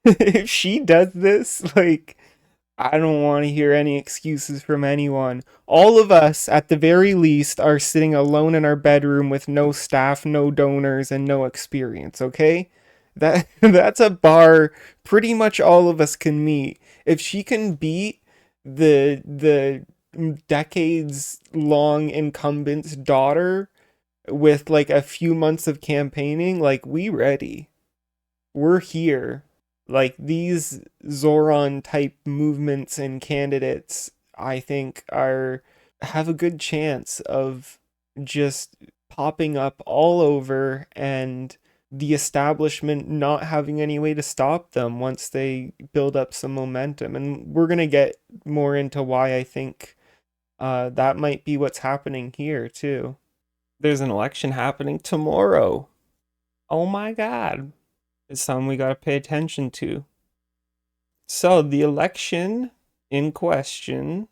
If she does this, like, I don't want to hear any excuses from anyone. All of us, at the very least, are sitting alone in our bedroom with no staff, no donors, and no experience, okay? That's a bar pretty much all of us can meet. If she can beat the decades long incumbent's daughter with like a few months of campaigning, like we ready. We're here. Like these Zohran type movements and candidates, I think are have a good chance of just popping up all over and the establishment not having any way to stop them once they build up some momentum. And we're going to get more into why I think that might be what's happening here too. There's an election happening tomorrow. Oh my God. It's something we got to pay attention to. So, the election in question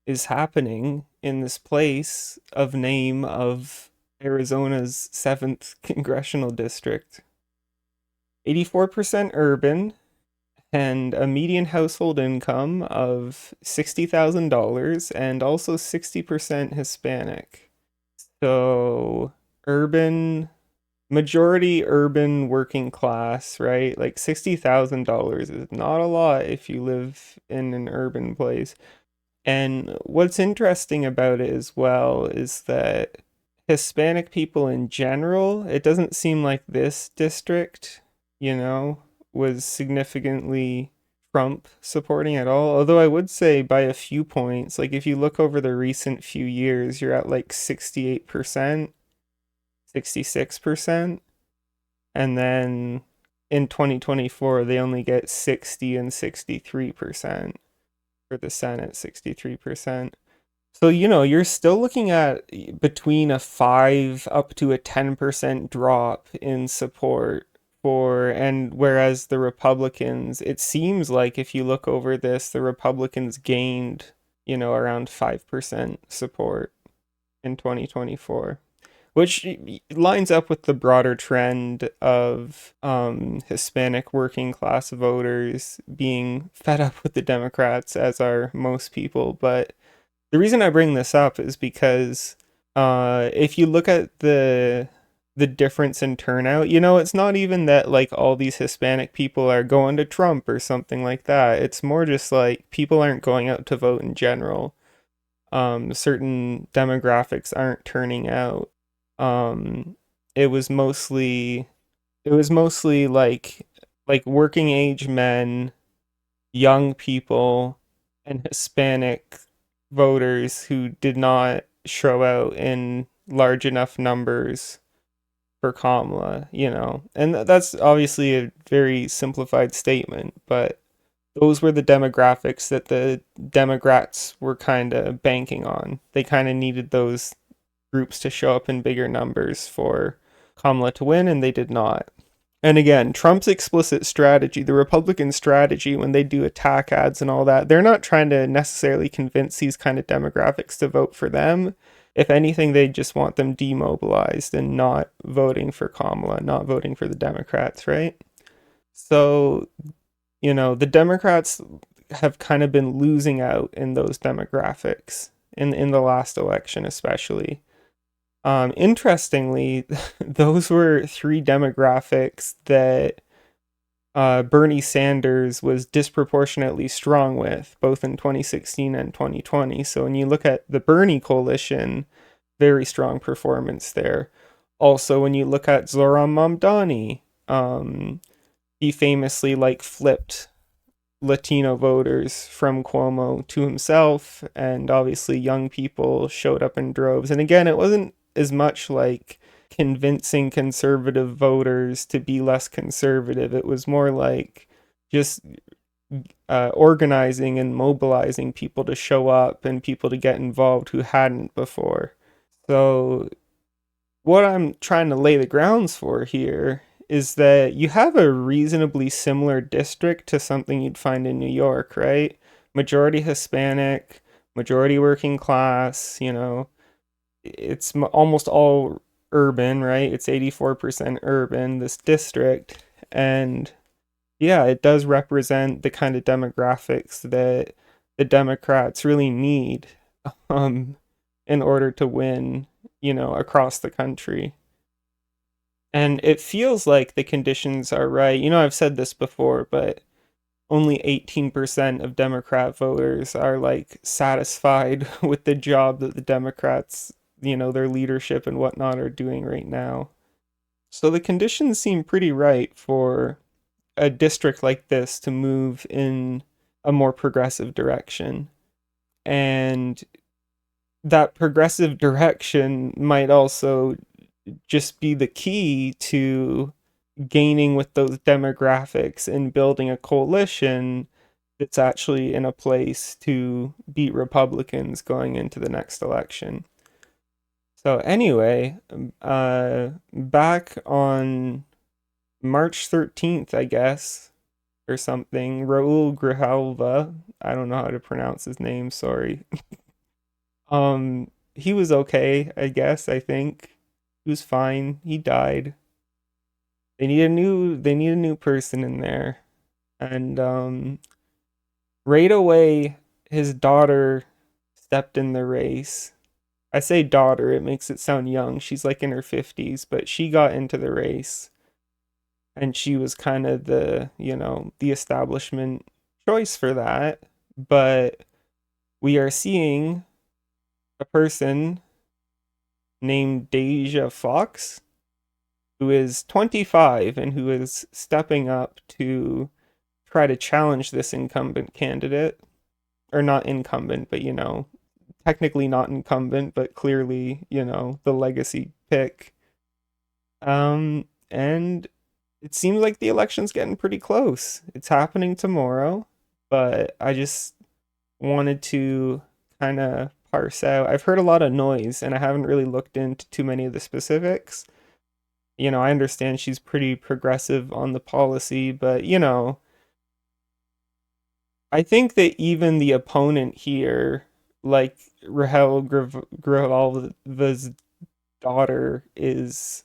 is happening in this place of name of Arizona's 7th congressional district. 84% urban and a median household income of $60,000 and also 60% Hispanic. So, urban majority urban working class, right? Like $60,000 is not a lot if you live in an urban place. And what's interesting about it as well is that Hispanic people in general, it doesn't seem like this district, you know, was significantly Trump supporting at all. Although I would say by a few points, like if you look over the recent few years, you're at like 68%, 66%. And then in 2024, they only get 60 and 63% for the Senate, 63%. So, you're still looking at between a 5 up to a 10% drop in support and whereas the Republicans, it seems like if you look over this, the Republicans gained, around 5% support in 2024, which lines up with the broader trend of Hispanic working class voters being fed up with the Democrats, as are most people. But the reason I bring this up is because if you look at the difference in turnout, it's not even that like all these Hispanic people are going to Trump or something like that. It's more just like people aren't going out to vote in general. Certain demographics aren't turning out. um it was mostly like working age men, young people, and Hispanic voters who did not show out in large enough numbers for Kamala, and that's obviously a very simplified statement, but those were the demographics that the Democrats were kind of banking on. They kind of needed those groups to show up in bigger numbers for Kamala to win, and they did not. And again, Trump's explicit strategy, the Republican strategy, when they do attack ads and all that, they're not trying to necessarily convince these kind of demographics to vote for them. If anything, they just want them demobilized and not voting for Kamala, not voting for the Democrats, right? So, the Democrats have kind of been losing out in those demographics in the last election, especially. Interestingly, those were three demographics that Bernie Sanders was disproportionately strong with, both in 2016 and 2020. So when you look at the Bernie coalition, very strong performance there. Also, when you look at Zohran Mamdani, he famously like flipped Latino voters from Cuomo to himself, and obviously young people showed up in droves. And again, it wasn't as much like convincing conservative voters to be less conservative. It was more like just organizing and mobilizing people to show up and people to get involved who hadn't before. So, what I'm trying to lay the grounds for here is that you have a reasonably similar district to something you'd find in New York, right? Majority Hispanic, majority working class, it's almost all urban, right? It's 84% urban, this district. And Yeah, it does represent the kind of demographics that the Democrats really need um in order to win, across the country. And it feels like the conditions are right. I've said this before, but only 18% of Democrat voters are like satisfied with the job that the Democrats, their leadership and whatnot are doing right now. So the conditions seem pretty right for a district like this to move in a more progressive direction. And that progressive direction might also just be the key to gaining with those demographics and building a coalition that's actually in a place to beat Republicans going into the next election. So anyway, back on March 13th, I guess, or something, Raul Grijalva, I don't know how to pronounce his name, sorry. He was okay, I guess, I think. He was fine. He died. They need a new person in there. And right away his daughter stepped in the race. I say daughter, it makes it sound young. She's like in her 50s, but she got into the race and she was kind of the establishment choice for that. But we are seeing a person named Deja Foxx who is 25 and who is stepping up to try to challenge this incumbent candidate, or not incumbent, but technically not incumbent, but clearly, the legacy pick. And it seems like the election's getting pretty close. It's happening tomorrow, but I just wanted to kind of parse out. I've heard a lot of noise and I haven't really looked into too many of the specifics. I understand she's pretty progressive on the policy, but I think that even the opponent here, like Grijalva's daughter, is,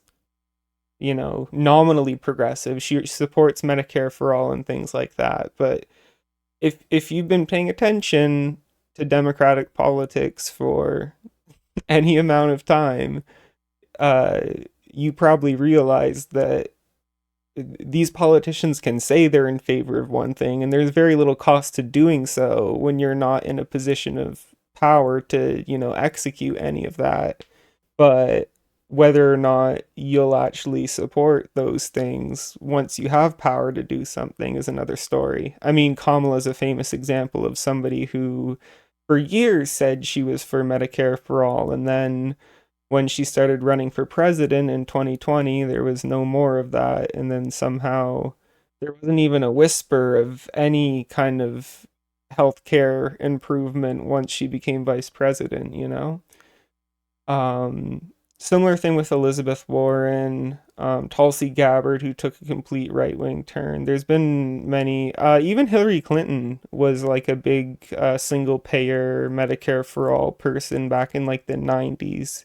nominally progressive. She supports Medicare for all and things like that. But if you've been paying attention to Democratic politics for any amount of time, uh, you probably realize that these politicians can say they're in favor of one thing, and there's very little cost to doing so when you're not in a position of power to, execute any of that. But whether or not you'll actually support those things once you have power to do something is another story. I mean, Kamala is a famous example of somebody who, for years, said she was for Medicare for all, and then when she started running for president in 2020, there was no more of that. And then somehow there wasn't even a whisper of any kind of healthcare improvement once she became vice president. Similar thing with Elizabeth Warren, Tulsi Gabbard, who took a complete right wing turn. There's been many, even Hillary Clinton was like a big single payer Medicare for all person back in like the 90s.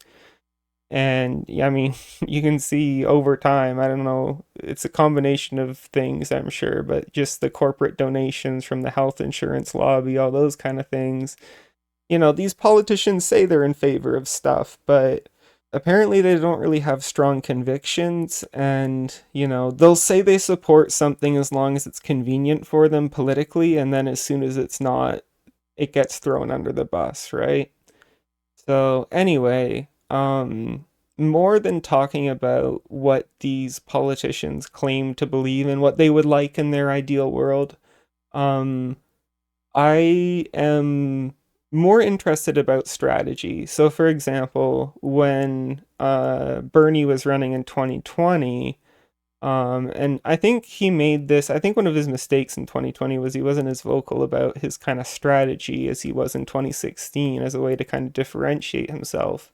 And yeah, I mean, you can see over time, I don't know, it's a combination of things, I'm sure, but just the corporate donations from the health insurance lobby, all those kind of things. These politicians say they're in favor of stuff, but apparently they don't really have strong convictions. And, they'll say they support something as long as it's convenient for them politically. And then as soon as it's not, it gets thrown under the bus, right? So anyway, more than talking about what these politicians claim to believe and what they would like in their ideal world, um, I am more interested about strategy. So, for example, when Bernie was running in 2020, and I think he made this, I think one of his mistakes in 2020 was he wasn't as vocal about his kind of strategy as he was in 2016 as a way to kind of differentiate himself.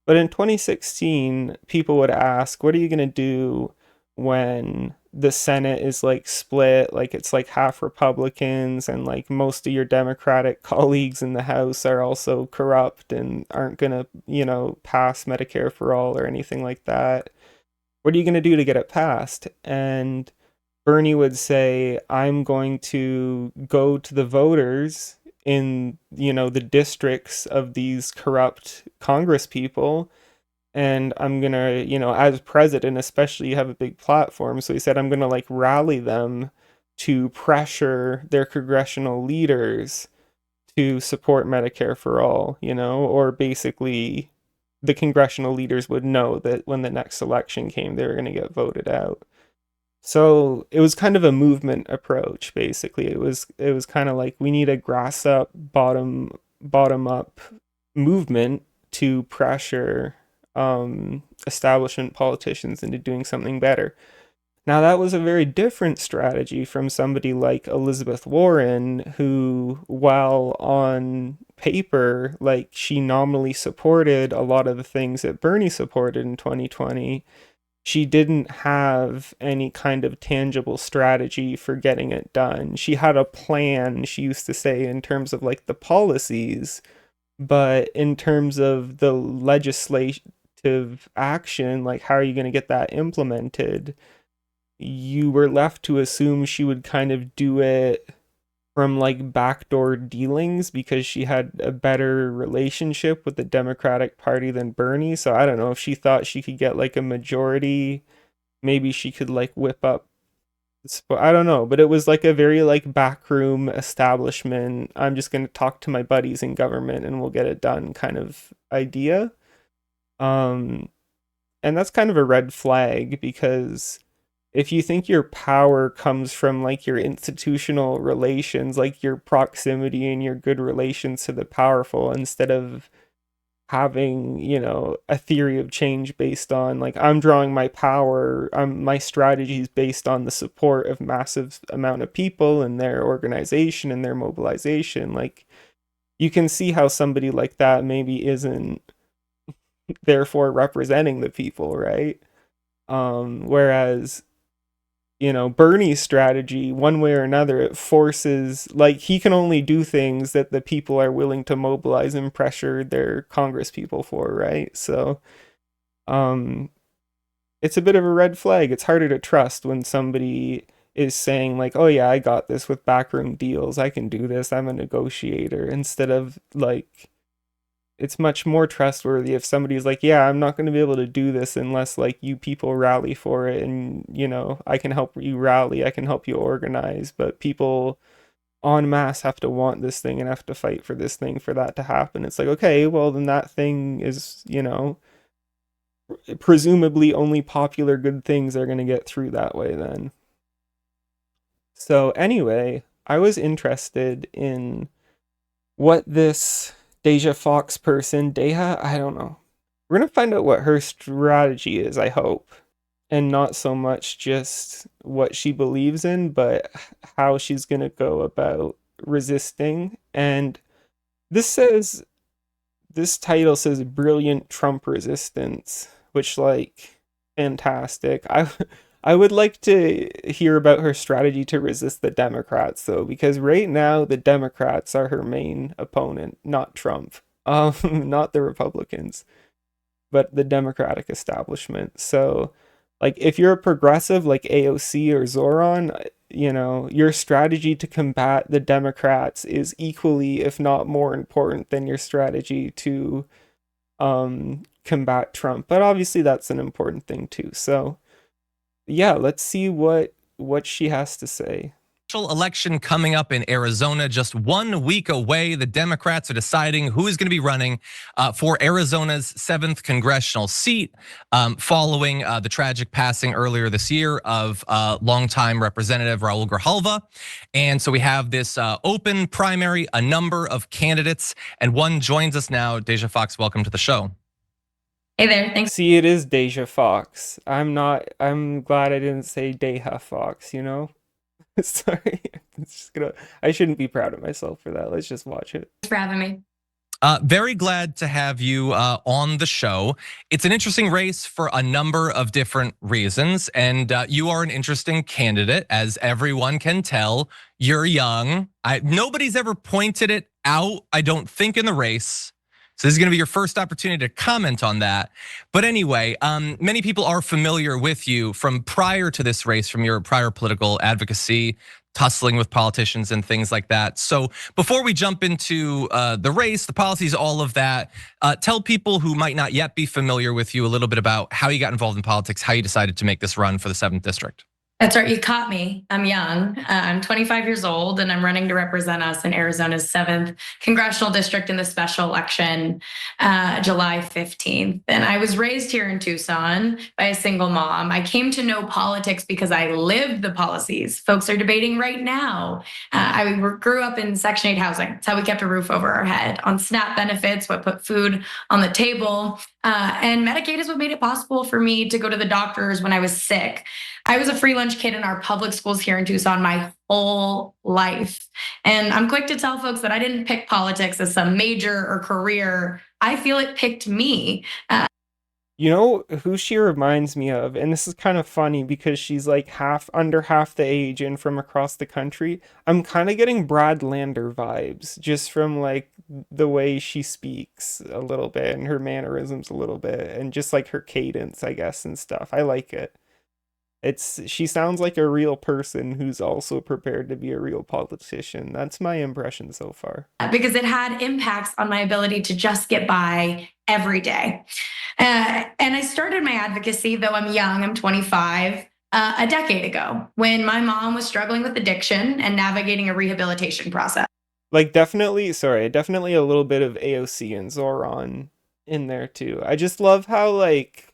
But in 2016, people would ask, what are you going to do when the Senate is like split, like it's like half Republicans and like most of your Democratic colleagues in the House are also corrupt and aren't going to, pass Medicare for all or anything like that? What are you going to do to get it passed? And Bernie would say, I'm going to go to the voters in, the districts of these corrupt Congress people, and I'm gonna, as president, especially, you have a big platform. So he said, I'm gonna like rally them to pressure their congressional leaders to support Medicare for all, or basically the congressional leaders would know that when the next election came, they were going to get voted out. So it was kind of a movement approach. Basically, it was kind of like we need a grass up, bottom up movement to pressure establishment politicians into doing something better. Now, that was a very different strategy from somebody like Elizabeth Warren, who, while on paper, like, she nominally supported a lot of the things that Bernie supported in 2020, she didn't have any kind of tangible strategy for getting it done. She had a plan, she used to say, in terms of like the policies, but in terms of the legislative action, like, how are you going to get that implemented? You were left to assume she would kind of do it from like backdoor dealings because she had a better relationship with the Democratic Party than Bernie. So I don't know if she thought she could get like a majority, maybe she could like whip up. I don't know, but it was like a very like backroom establishment. I'm just going to talk to my buddies in government and we'll get it done kind of idea. Um, and that's kind of a red flag because if you think your power comes from like your institutional relations, like your proximity and your good relations to the powerful, instead of having, a theory of change based on like I'm drawing my power, my strategies based on the support of massive amount of people and their organization and their mobilization, like you can see how somebody like that maybe isn't therefore representing the people, right? Whereas Bernie's strategy, one way or another, it forces, like, he can only do things that the people are willing to mobilize and pressure their Congress people for, right? So, um, it's a bit of a red flag. It's harder to trust when somebody is saying, like, oh yeah, I got this with backroom deals. I can do this. I'm a negotiator. Instead of, like, it's much more trustworthy if somebody's like, yeah, I'm not going to be able to do this unless like you people rally for it, and I can help you rally, I can help you organize, but people en masse have to want this thing and have to fight for this thing for that to happen. It's like, okay, well then that thing is, presumably only popular good things are going to get through that way then. So anyway, I was interested in what this Deja Foxx person, Deja, I don't know. We're gonna find out what her strategy is, I hope. And not so much just what she believes in, but how she's gonna go about resisting. And this says, this title says Brilliant Trump Resistance, which, like, fantastic. I would like to hear about her strategy to resist the Democrats, though, because right now the Democrats are her main opponent, not Trump, not the Republicans, but the Democratic establishment. So, like, if you're a progressive like AOC or Zohran, your strategy to combat the Democrats is equally, if not more important than your strategy to combat Trump. But obviously that's an important thing too. So yeah, let's see what she has to say. Election coming up in Arizona, just 1 week away. The Democrats are deciding who is going to be running for Arizona's 7th congressional seat, following the tragic passing earlier this year of longtime Representative Raul Grijalva. And so we have this open primary, a number of candidates, and one joins us now. Deja Foxx, welcome to the show. Hey there, thanks. See, it is Deja Foxx. I'm glad I didn't say Deja Foxx, Sorry. I shouldn't be proud of myself for that. Let's just watch it. Thanks for having me. Very glad to have you on the show. It's an interesting race for a number of different reasons, and you are an interesting candidate, as everyone can tell. You're young. Nobody's ever pointed it out, I don't think, in the race. So this is gonna be your first opportunity to comment on that. But anyway, many people are familiar with you from prior to this race, from your prior political advocacy, tussling with politicians and things like that. So before we jump into the race, the policies, all of that, tell people who might not yet be familiar with you a little bit about how you got involved in politics, how you decided to make this run for the 7th District. That's right. You caught me. I'm young. I'm 25 years old, and I'm running to represent us in Arizona's 7th congressional district in the special election, July 15th. And I was raised here in Tucson by a single mom. I came to know politics because I lived the policies folks are debating right now. I grew up in Section 8 housing. It's how we kept a roof over our head. On SNAP benefits, what put food on the table. And Medicaid is what made it possible for me to go to the doctors when I was sick. I was a free lunch kid in our public schools here in Tucson my whole life. And I'm quick to tell folks that I didn't pick politics as some major or career. I feel it picked me. You know who she reminds me of? And this is kind of funny because she's like under half the age and from across the country. I'm kind of getting Brad Lander vibes just from like the way she speaks a little bit and her mannerisms a little bit and just like her cadence, I guess, and stuff. I like it. She sounds like a real person who's also prepared to be a real politician. That's my impression so far. Because it had impacts on my ability to just get by every day. And I started my advocacy, though I'm young, I'm 25, a decade ago when my mom was struggling with addiction and navigating a rehabilitation process. Like definitely a little bit of AOC and Zohran in there too. I just love how like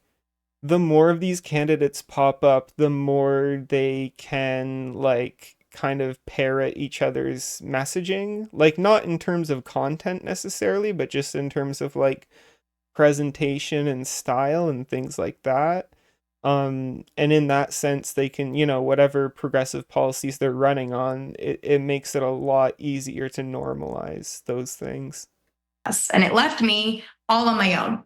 the more of these candidates pop up, the more they can like kind of parrot each other's messaging. Like not in terms of content necessarily, but just in terms of like presentation and style and things like that. And in that sense, they can, whatever progressive policies they're running on, it makes it a lot easier to normalize those things. And it left me all on my own.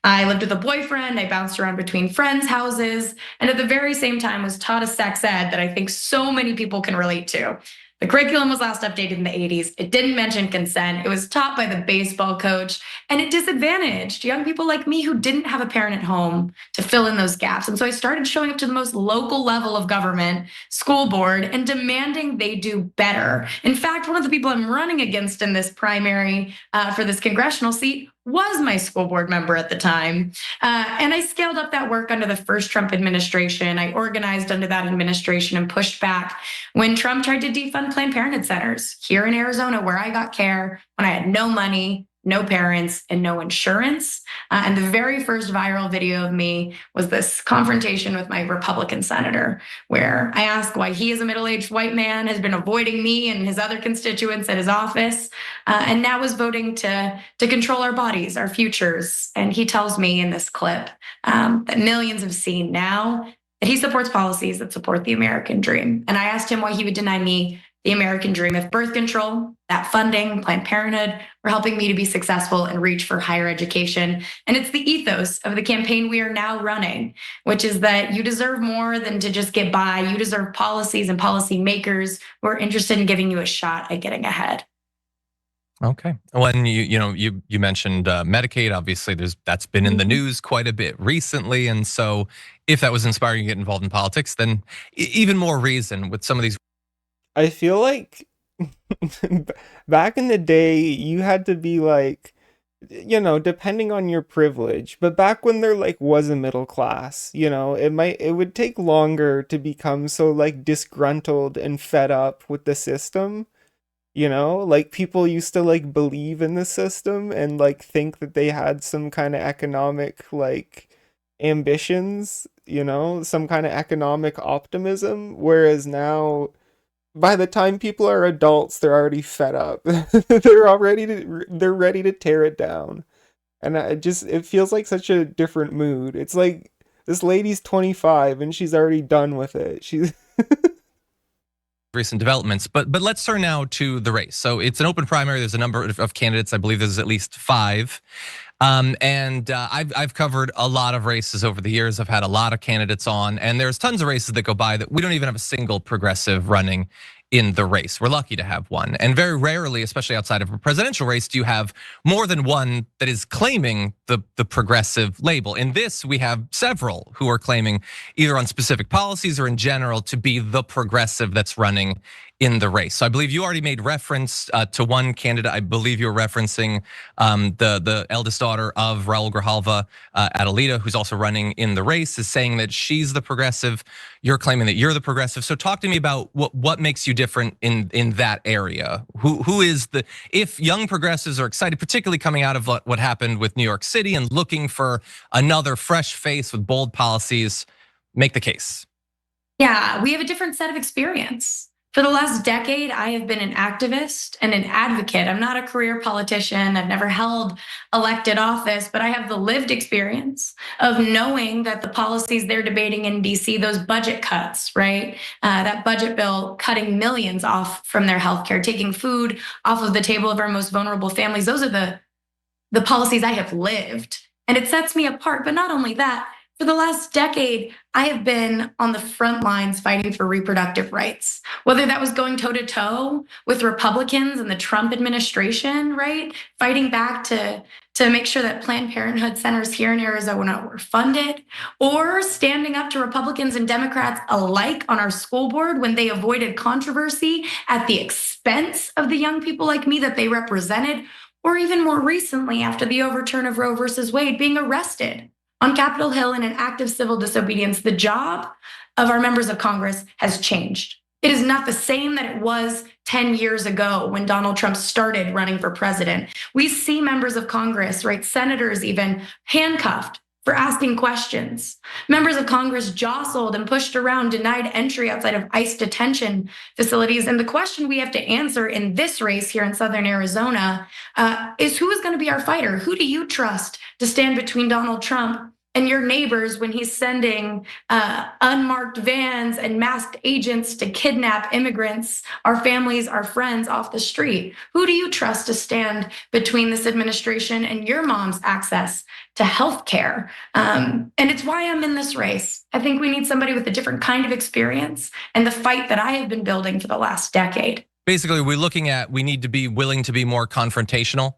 I lived with a boyfriend, I bounced around between friends' houses, and at the very same time was taught a sex ed that I think so many people can relate to. The curriculum was last updated in the 80s. It didn't mention consent. It was taught by the baseball coach, and it disadvantaged young people like me who didn't have a parent at home to fill in those gaps. And so I started showing up to the most local level of government, school board, and demanding they do better. In fact, one of the people I'm running against in this primary for this congressional seat was my school board member at the time. And I scaled up that work under the first Trump administration. I organized under that administration and pushed back when Trump tried to defund Planned Parenthood centers here in Arizona, where I got care when I had no money, no parents, and no insurance. And the very first viral video of me was this confrontation with my Republican senator, where I asked why he, as a middle-aged white man, has been avoiding me and his other constituents at his office, and now is voting to control our bodies, our futures. And he tells me in this clip that millions have seen now that he supports policies that support the American dream. And I asked him why he would deny me the American dream if birth control, that funding, Planned Parenthood, were helping me to be successful and reach for higher education. And it's the ethos of the campaign we are now running, which is that you deserve more than to just get by. You deserve policies and policymakers who are interested in giving you a shot at getting ahead. Okay. When you mentioned Medicaid, obviously that's been in the news quite a bit recently, and so if that was inspiring you to get involved in politics, then even more reason with some of these. I feel like back in the day, you had to be like, depending on your privilege, but back when there like was a middle class, it would take longer to become so like disgruntled and fed up with the system. Like people used to like believe in the system and like think that they had some kind of economic like ambitions, some kind of economic optimism, whereas now by the time people are adults, they're already fed up. they're ready to tear it down. And it feels like such a different mood. It's like this lady's 25 and she's already done with it. She's recent developments, but let's turn now to the race. So it's an open primary. There's a number of candidates. I believe there's at least 5. And I've covered a lot of races over the years. I've had a lot of candidates on, and there's tons of races that go by that we don't even have a single progressive running in the race. We're lucky to have one. And very rarely, especially outside of a presidential race, do you have more than one that is claiming the progressive label. In this, we have several who are claiming either on specific policies or in general to be the progressive that's running in the race. So I believe you already made reference to one candidate. I believe you're referencing the eldest daughter of Raul Grijalva, Adelita, who's also running in the race, is saying that she's the progressive. You're claiming that you're the progressive. So talk to me about what makes you different in that area. Who is the, if young progressives are excited, particularly coming out of what happened with New York City and looking for another fresh face with bold policies, make the case. Yeah, we have a different set of experience. For the last decade, I have been an activist and an advocate. I'm not a career politician. I've never held elected office, but I have the lived experience of knowing that the policies they're debating in DC, those budget cuts, right? That budget bill cutting millions off from their healthcare, taking food off of the table of our most vulnerable families. Those are the policies I have lived. And it sets me apart. But not only that, for the last decade, I have been on the front lines fighting for reproductive rights, whether that was going toe to toe with Republicans and the Trump administration, right? Fighting back to make sure that Planned Parenthood centers here in Arizona were funded, or standing up to Republicans and Democrats alike on our school board when they avoided controversy at the expense of the young people like me that they represented, or even more recently after the overturn of Roe versus Wade, being arrested on Capitol Hill in an act of civil disobedience. The job of our members of Congress has changed. It is not the same that it was 10 years ago when Donald Trump started running for president. We see members of Congress, right, senators even, handcuffed for asking questions. Members of Congress jostled and pushed around, denied entry outside of ICE detention facilities. And the question we have to answer in this race here in Southern Arizona is, who is going to be our fighter? Who do you trust to stand between Donald Trump and your neighbors when he's sending unmarked vans and masked agents to kidnap immigrants, our families, our friends off the street? Who do you trust to stand between this administration and your mom's access to health care? And it's why I'm in this race. I think we need somebody with a different kind of experience and the fight that I have been building for the last decade. Basically, we're looking at, we need to be willing to be more confrontational.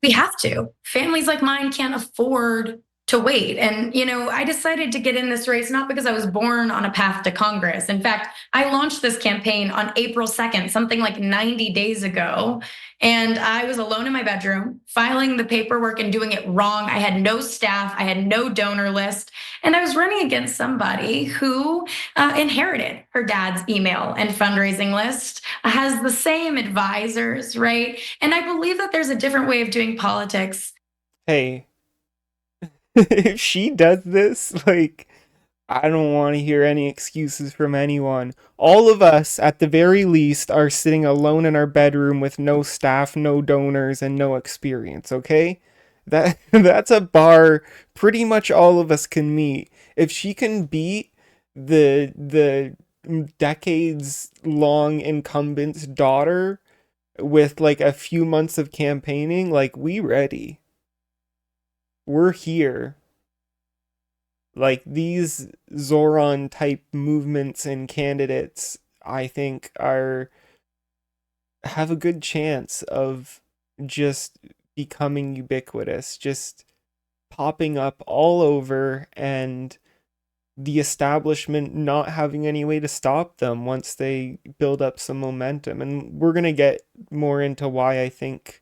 We have to. Families like mine can't afford to wait. And, I decided to get in this race not because I was born on a path to Congress. In fact, I launched this campaign on April 2nd, something like 90 days ago. And I was alone in my bedroom, filing the paperwork and doing it wrong. I had no staff, I had no donor list. And I was running against somebody who inherited her dad's email and fundraising list, has the same advisors, right? And I believe that there's a different way of doing politics. Hey, if she does this, I don't want to hear any excuses from anyone. All of us, at the very least, are sitting alone in our bedroom with no staff, no donors, and no experience, okay? That's a bar pretty much all of us can meet. If she can beat the decades-long incumbent's daughter with, a few months of campaigning, we ready. We're here. These Zohran type movements and candidates, I think, have a good chance of just becoming ubiquitous, just popping up all over, and the establishment not having any way to stop them once they build up some momentum. And we're gonna get more into why I think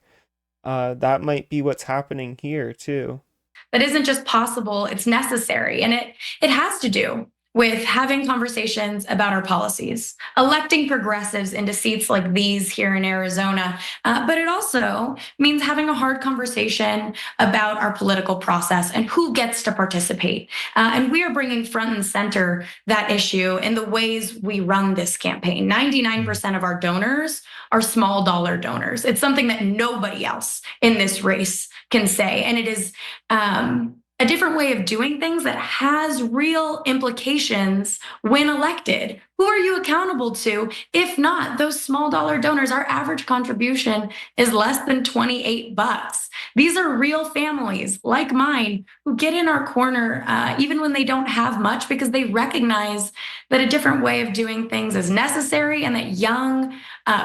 that might be what's happening here too. That isn't just possible, it's necessary. And it has to do with having conversations about our policies, electing progressives into seats like these here in Arizona. But it also means having a hard conversation about our political process and who gets to participate. And we are bringing front and center that issue in the ways we run this campaign. 99% of our donors are small dollar donors. It's something that nobody else in this race can say. And it is a different way of doing things that has real implications when elected. Who are you accountable to? If not those small dollar donors, our average contribution is less than 28 bucks. These are real families like mine who get in our corner even when they don't have much, because they recognize that a different way of doing things is necessary, and that young,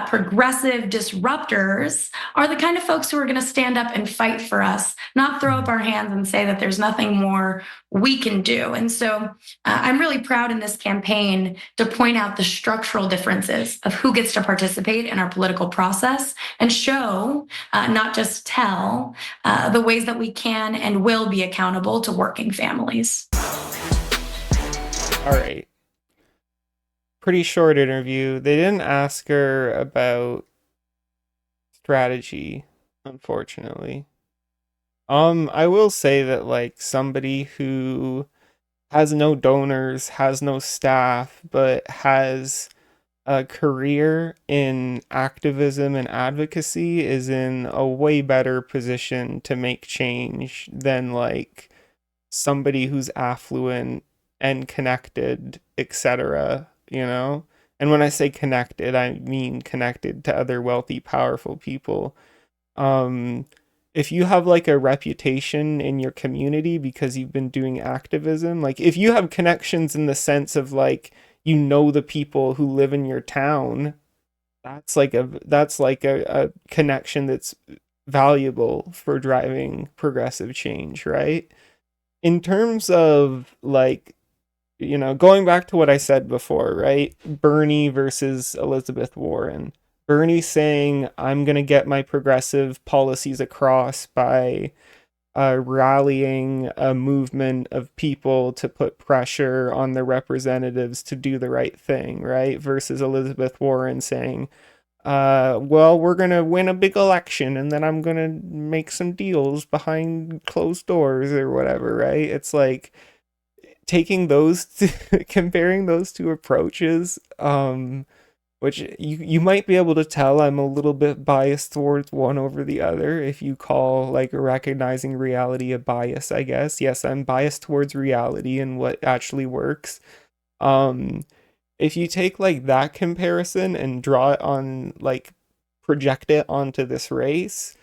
progressive disruptors are the kind of folks who are going to stand up and fight for us, not throw up our hands and say that there's nothing more we can do. And so I'm really proud in this campaign to point out the structural differences of who gets to participate in our political process, and show, not just tell, the ways that we can and will be accountable to working families. All right. Pretty short interview. They didn't ask her about strategy, unfortunately. I will say that, like, somebody who has no donors, has no staff, but has a career in activism and advocacy is in a way better position to make change than, like, somebody who's affluent and connected, etc., you know? And when I say connected, I mean connected to other wealthy, powerful people. Um, if you have like a reputation in your community because you've been doing activism, like if you have connections in the sense of like you know the people who live in your town, that's like a connection that's valuable for driving progressive change, right? In terms of like, you know, going back to what I said before, right? Bernie versus Elizabeth Warren. Bernie saying, I'm going to get my progressive policies across by rallying a movement of people to put pressure on the representatives to do the right thing, right? Versus Elizabeth Warren saying, well, we're going to win a big election and then I'm going to make some deals behind closed doors or whatever, right? It's like taking those, comparing those two approaches, which you might be able to tell I'm a little bit biased towards one over the other if you call like recognizing reality a bias, I guess. Yes, I'm biased towards reality and what actually works. Um, if you take like that comparison and draw it on like project it onto this race,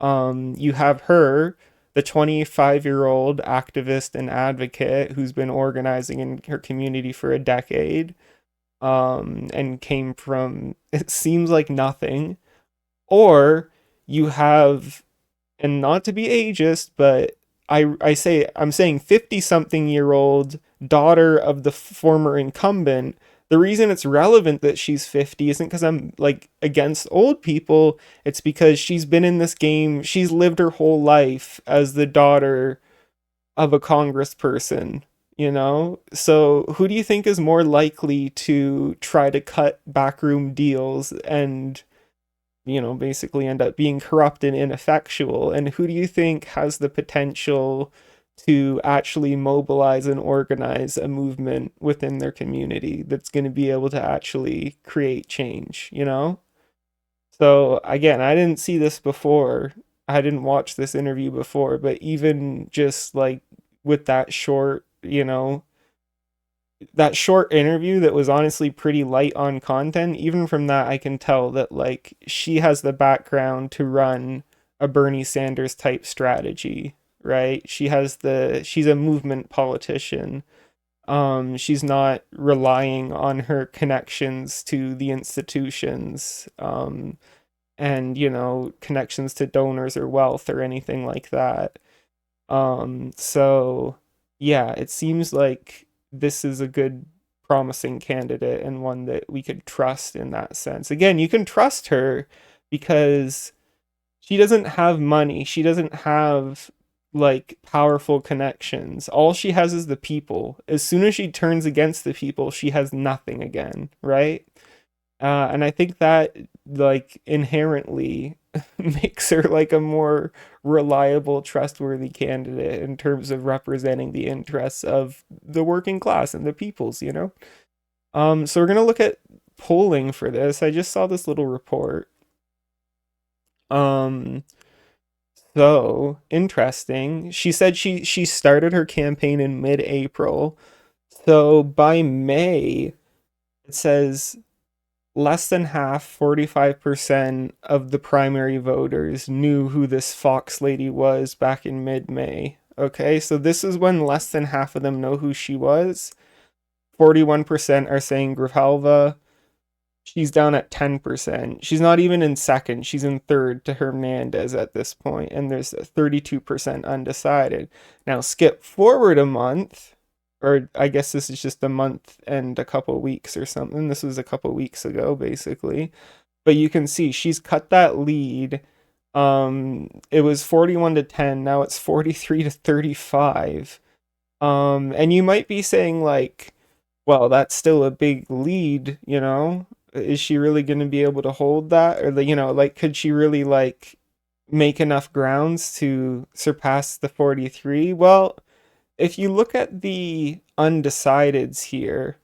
you have her, the 25-year-old activist and advocate who's been organizing in her community for a decade, and came from, it seems like nothing. Or you have, and not to be ageist, but I'm saying 50 something year old daughter of the former incumbent. The reason it's relevant that she's 50 isn't because I'm like against old people. It's because she's been in this game. She's lived her whole life as the daughter of a congressperson, you know? So who do you think is more likely to try to cut backroom deals and, you know, basically end up being corrupt and ineffectual? And who do you think has the potential to actually mobilize and organize a movement within their community that's going to be able to actually create change, you know? So again, I didn't see this before. I didn't watch this interview before, but even just like with that short, you know, that short interview that was honestly pretty light on content, even from that I can tell that like she has the background to run a Bernie Sanders type strategy, right? She's a movement politician. She's not relying on her connections to the institutions, and you know, connections to donors or wealth or anything like that. So yeah, it seems like this is a good, promising candidate and one that we could trust in that sense. Again, you can trust her because she doesn't have money. She doesn't have like powerful connections. All she has is the people. As soon as she turns against the people, she has nothing again, right? And I think that like inherently makes her like a more reliable, trustworthy candidate in terms of representing the interests of the working class and the peoples, you know? So we're gonna look at polling for this. I just saw this little report. Um, So interesting. She said she started her campaign in mid-April. So by May, it says less than half, 45% of the primary voters knew who this Foxx lady was back in mid-May. Okay, so this is when less than half of them know who she was. 41% are saying Grijalva. She's down at 10%. She's not even in second. She's in third to Hernandez at this point, and there's a 32% undecided. Now skip forward a month, or I guess this is just a month and a couple weeks or something. This was a couple weeks ago, basically. But you can see she's cut that lead. It was 41 to 10. Now it's 43 to 35. And you might be saying like, well, that's still a big lead, you know? Is she really going to be able to hold that? Or, you know, like, could she really, like, make enough grounds to surpass the 43? Well, if you look at the undecideds here,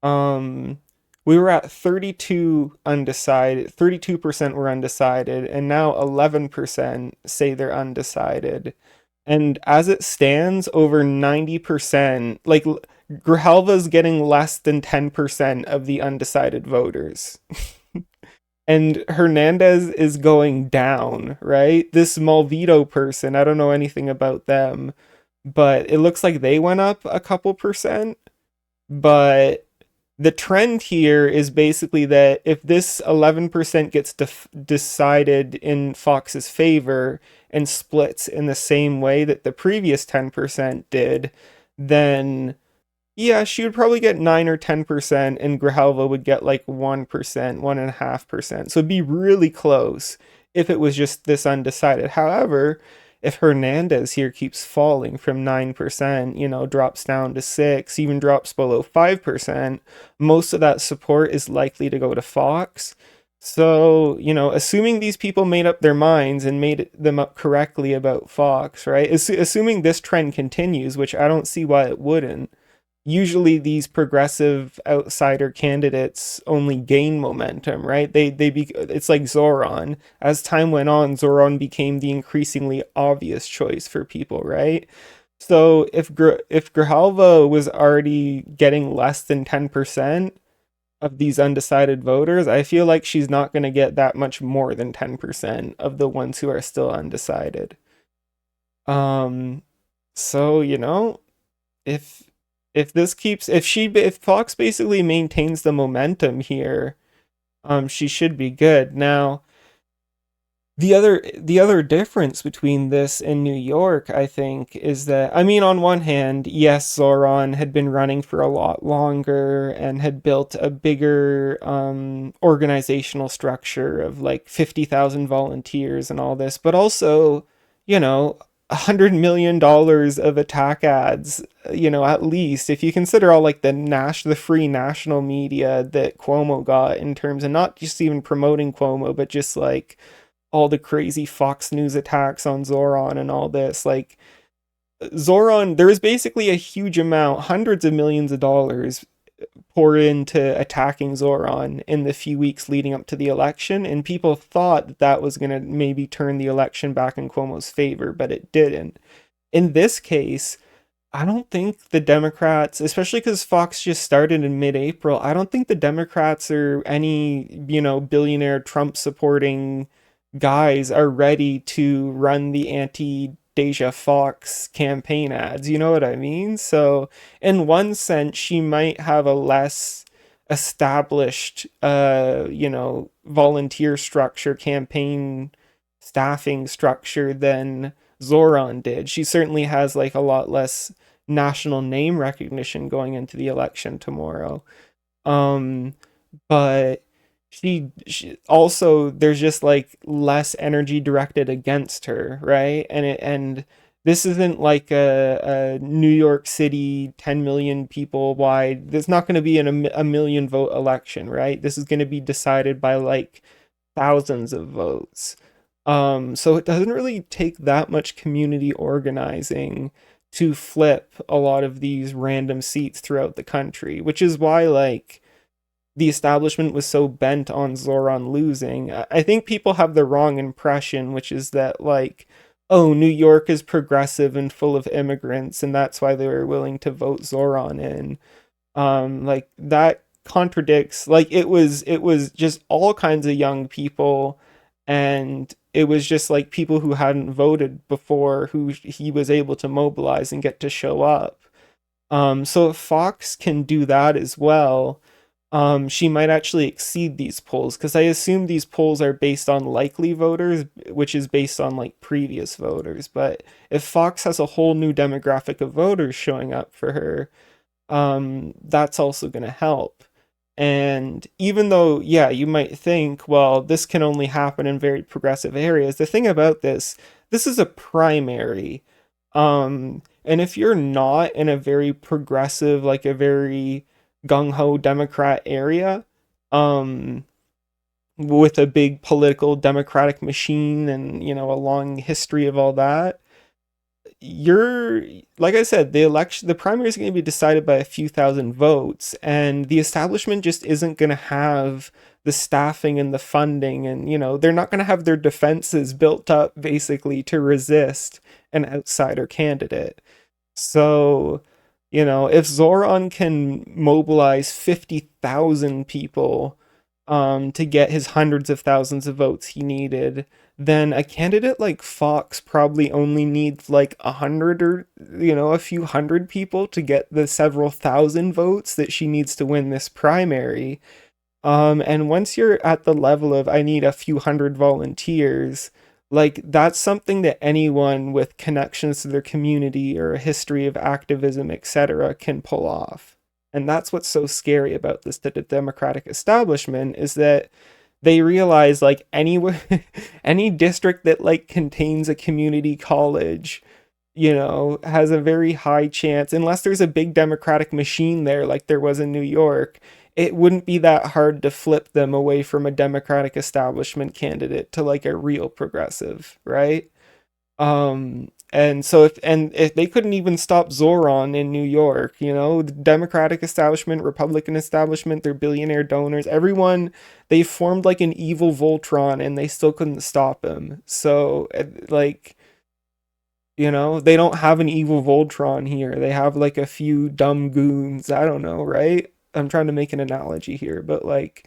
um, we were at 32 undecided, 32% were undecided, and now 11% say they're undecided. And as it stands, over 90%, like Grijalva's getting less than 10% of the undecided voters. And Hernandez is going down, right? This Malvito person, I don't know anything about them, but it looks like they went up a couple percent. But the trend here is basically that if this 11% gets decided in Fox's favor and splits in the same way that the previous 10% did, then yeah, she would probably get 9 or 10%, and Grijalva would get like 1%, 1.5%. So it'd be really close if it was just this undecided. However, if Hernandez here keeps falling from 9%, you know, drops down to 6, even drops below 5%, most of that support is likely to go to Foxx. So, you know, assuming these people made up their minds and made them up correctly about Foxx, right? Assuming this trend continues, which I don't see why it wouldn't. Usually these progressive outsider candidates only gain momentum, right? It's like Zohran. As time went on, Zohran became the increasingly obvious choice for people, right? So if Grijalva was already getting less than 10% of these undecided voters, I feel like she's not going to get that much more than 10% of the ones who are still undecided. Um, so, you know, if if Foxx basically maintains the momentum here, she should be good. Now, the other difference between this and New York, I think, is that, I mean, on one hand, yes, Zohran had been running for a lot longer and had built a bigger organizational structure of like 50,000 volunteers and all this, but also, you know, $100 million of attack ads, you know, at least if you consider all like the free national media that Cuomo got, in terms of not just even promoting Cuomo, but just like all the crazy Fox News attacks on Zohran and all this. Like, Zohran, there was basically a huge amount, hundreds of millions of dollars poured into attacking Zohran in the few weeks leading up to the election, and people thought that that was going to maybe turn the election back in Cuomo's favor, but it didn't. In this case, I don't think the Democrats, especially because Fox just started in mid-April, I don't think the Democrats or any, you know, billionaire Trump supporting guys are ready to run the anti-Deja Foxx campaign ads. You know what I mean? So in one sense, she might have a less established, you know, volunteer structure, campaign staffing structure than Zohran did. She certainly has like a lot less national name recognition going into the election tomorrow. Um, but she also, there's just like less energy directed against her, right? And this isn't like a New York City 10 million people wide. There's not going to be a million vote election, right? This is going to be decided by like thousands of votes. So it doesn't really take that much community organizing to flip a lot of these random seats throughout the country, which is why like the establishment was so bent on Zohran losing. I think people have the wrong impression, which is that like oh, New York is progressive and full of immigrants, and that's why they were willing to vote Zohran in. Like that contradicts. Like it was just all kinds of young people, and it was just like people who hadn't voted before who he was able to mobilize and get to show up. So if Foxx can do that as well, she might actually exceed these polls, because I assume these polls are based on likely voters, which is based on like previous voters. But if Foxx has a whole new demographic of voters showing up for her, that's also going to help. And even though, yeah, you might think, well, this can only happen in very progressive areas, the thing about this is a primary. And if you're not in a very progressive, like a very gung ho Democrat area, um, with a big political democratic machine and, a long history of all that, you're like I said, the primary is going to be decided by a few thousand votes, and the establishment just isn't going to have the staffing and the funding, and they're not going to have their defenses built up basically to resist an outsider candidate. So, if Zoran can mobilize 50,000 people to get his hundreds of thousands of votes he needed, then a candidate like Foxx probably only needs like 100 or, a few hundred people to get the several thousand votes that she needs to win this primary. And once you're at the level of I need a few hundred volunteers, like that's something that anyone with connections to their community or a history of activism, etc., can pull off. And that's what's so scary about this to the Democratic establishment, is that they realize like any any district that like contains a community college, has a very high chance, unless there's a big democratic machine there like there was in New York, it wouldn't be that hard to flip them away from a democratic establishment candidate to like a real progressive, right? And so if they couldn't even stop Zoran in New York, the Democratic establishment, Republican establishment, their billionaire donors, everyone, they formed like an evil Voltron and they still couldn't stop him. So like, they don't have an evil Voltron here. They have like a few dumb goons. I don't know, right? I'm trying to make an analogy here, but like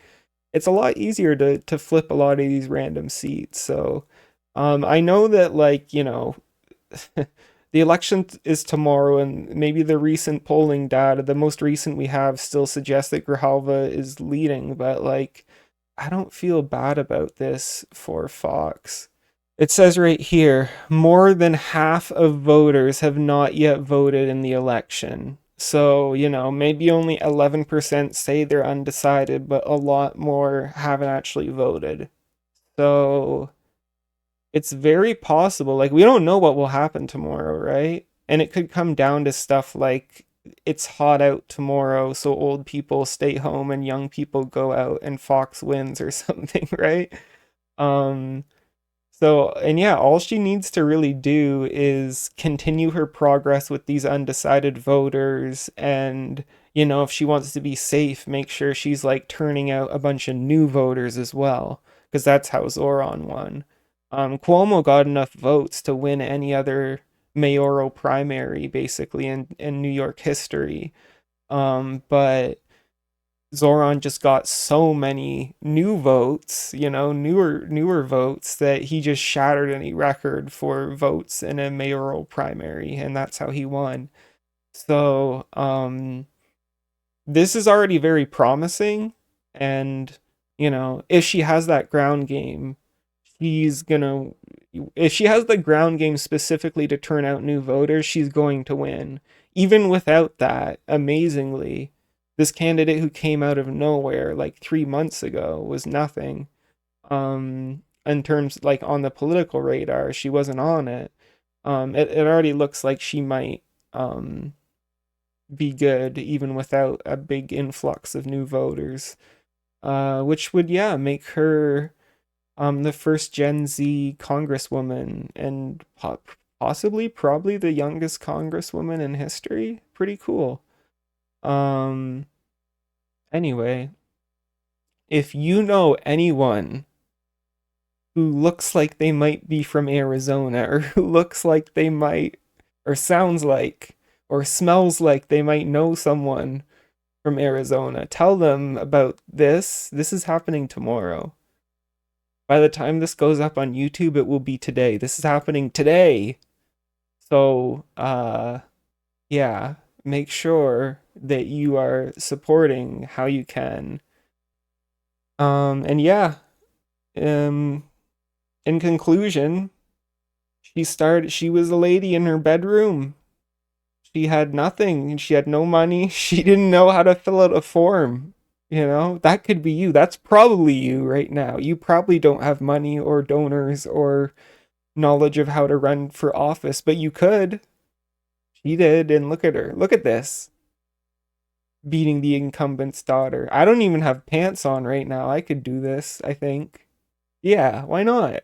it's a lot easier to flip a lot of these random seats. So I know that like, the election is tomorrow, and maybe the recent polling data, the most recent we have, still suggests that Grijalva is leading, but like, I don't feel bad about this for Foxx. It says right here, more than half of voters have not yet voted in the election. So, maybe only 11% say they're undecided, but a lot more haven't actually voted. So, it's very possible. Like, we don't know what will happen tomorrow, right? And it could come down to stuff like it's hot out tomorrow, so old people stay home and young people go out and Fox wins or something, right? Um, and yeah, all she needs to really do is continue her progress with these undecided voters, and, if she wants to be safe, make sure she's like turning out a bunch of new voters as well, because that's how Zoran won. Cuomo got enough votes to win any other mayoral primary basically in New York history. But Zoran just got so many new votes, newer votes, that he just shattered any record for votes in a mayoral primary, and that's how he won. So, this is already very promising, and if she has that ground game, she's gonna if she has the ground game specifically to turn out new voters, she's going to win. Even without that, amazingly, this candidate who came out of nowhere like 3 months ago was nothing. In terms like on the political radar, she wasn't on it. It already looks like she might be good even without a big influx of new voters. Which would, yeah, make her the first Gen Z congresswoman, and possibly probably the youngest congresswoman in history. Pretty cool. Um anyway, if you know anyone who looks like they might be from Arizona, or who looks like they might, or sounds like, or smells like they might know someone from Arizona. Tell them about this. This is happening tomorrow. By the time this goes up on YouTube, it will be today. This is happening today. So, yeah, make sure that you are supporting how you can. And yeah, in conclusion, she was a lady in her bedroom. She had nothing. She had no money. She didn't know how to fill out a form. You know, that could be you. That's probably you right now. You probably don't have money or donors or knowledge of how to run for office, but you could. She did, and look at her. Look at this. Beating the incumbent's daughter. I don't even have pants on right now. I could do this, I think. Yeah, why not?